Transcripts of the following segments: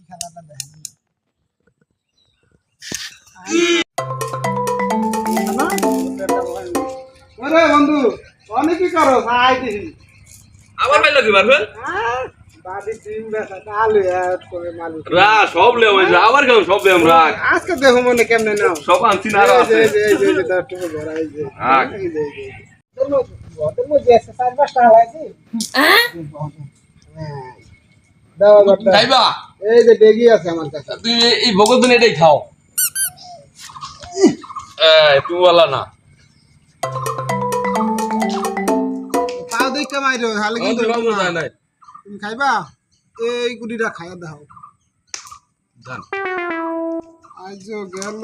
খেলাটা দেখেন ওরে বন্ধু অনেকই করো ভাই দেখি আবার পাইলো কি মারবেন বাড়ি ডিম বেচা আলু অ্যাড করে মালু রা সব লে ওই আবার কেন সব লে আমরা আজকে দেখো মনে কেমনে নাও সব আনছি না আর আছে এই যে দাও টুকু ভরাই যে হ্যাঁ এই যে তোর মধ্যে আছে 4-5টা হালাইছি দাও দাও খাইবা এই যে ডেগি আছে আমার কাছে তুই এই ভগতন এটাই খাও তুই বলা না পাও দেই কামাইরো তাহলে কিন্তু নাই তুমি খাইবা এই গুড়িটা খাইয়া দাও জান আজও গেল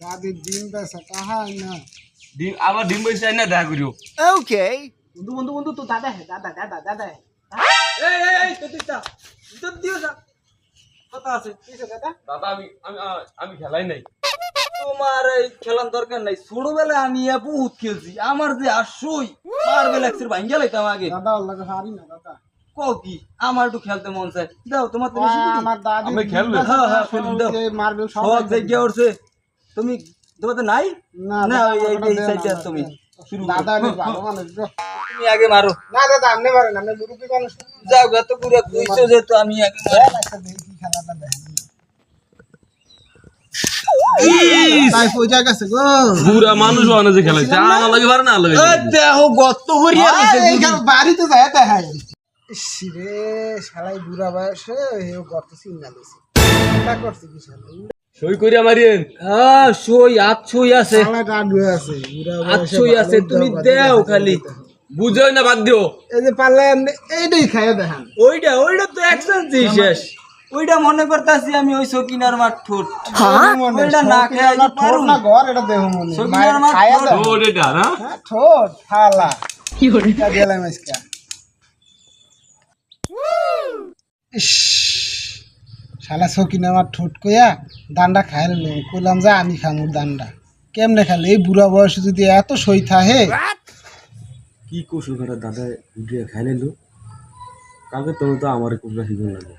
দাদির ডিম বেচা কাহাই না ডিম আবার ডিম বইছে না দেখা করিও ওকে বন্ধু বন্ধু বন্ধু তো দাদা হে দাদা দাদা দাদা এই তো দিও না কথা আছে কিসে দাদা দাদা আমি আমি আমি খেলাই নাই তোমার এই খেলার দরকার নাই ছোটবেলায় আমি বহুত খেলছি আমার যে আসই মার্বেল এক্সের ভাঙ্গা লাইতাম আগে দাদা লাগে হারি না দাদা কও কি আমার একটু খেলতে মন চায় দাও তোমার তো বেশি কি? আমার দাদি আমি খেলবে? হ্যাঁ ফেলুন দাও এই মার্বেল সব জায়গা উঠছে তুমি তোমার তো নাই না এই সাইডে তুমি শুরু দাদা আমি ভালো মানুষ গো। তুমি আগে মারো না দাদা আপনি পারেন আমি মুরুবি মানুষ যাও গা তো পুরো কইছো যে তো আমি আগে একটা দেখি খেলাটা দেখেন তাই পয়সা গেছে গো পুরা মানুষ ওখানে যে খেলাইছে আনা লাগে পারে না লাগে দেখো গত ভরিয়া রইছে এইখানে বাড়িতে যায় দেখাই রে শালাই বুড়া বয়সে হেও গত সিগন্যাল দিছে এটা করছে কি শালা সই করিয়া মারিয়েন হ্যাঁ সই আত সই আছে শালা ডাডু আছে বুড়া আত বয়সে সই আছে তুমি দেও খালি বুঝোই না বাদ দিও এই যে পারলে আপনি এইটাই খাইয়া দেখান ওইটা তো এক্সপেন্সিভ শেষ ওইটা মনে করতাছি আমি ওই সকিনার মাঠ ঠোঁট ওইটা না খেয়ে ঠোঁট পারুম না ঘর এটা দেখো মনে সকিনার মাঠ খাইয়া ঠোঁট। দাও ও এটা না হ্যাঁ, ঠোঁট ফালা কি করে এটা দিলাম আজকে ইস শালা সকিন আমার ঠোঁট কইয়া দান্ডা খাইল কইলাম যে আমি খামুর দান্ডা কেমনে খালে এই বুড়া বয়সে যদি এত সই থাকে কি কৌশল করে দাদা উঠিয়ে খাই নিল কালকে তোর তো আমার কুমড়া শিখুন লাগবে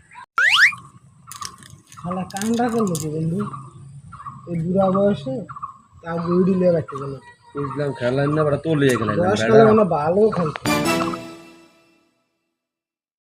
শালা কান্ডা করলো কি বন্ধু এই বুড়া বয়সে তাও গুড়ি লিয়ে রাখতে গেল বুঝলাম খেলাম না তোর লিয়ে খেলাম বয়সকালে মানে ভালো খেলতো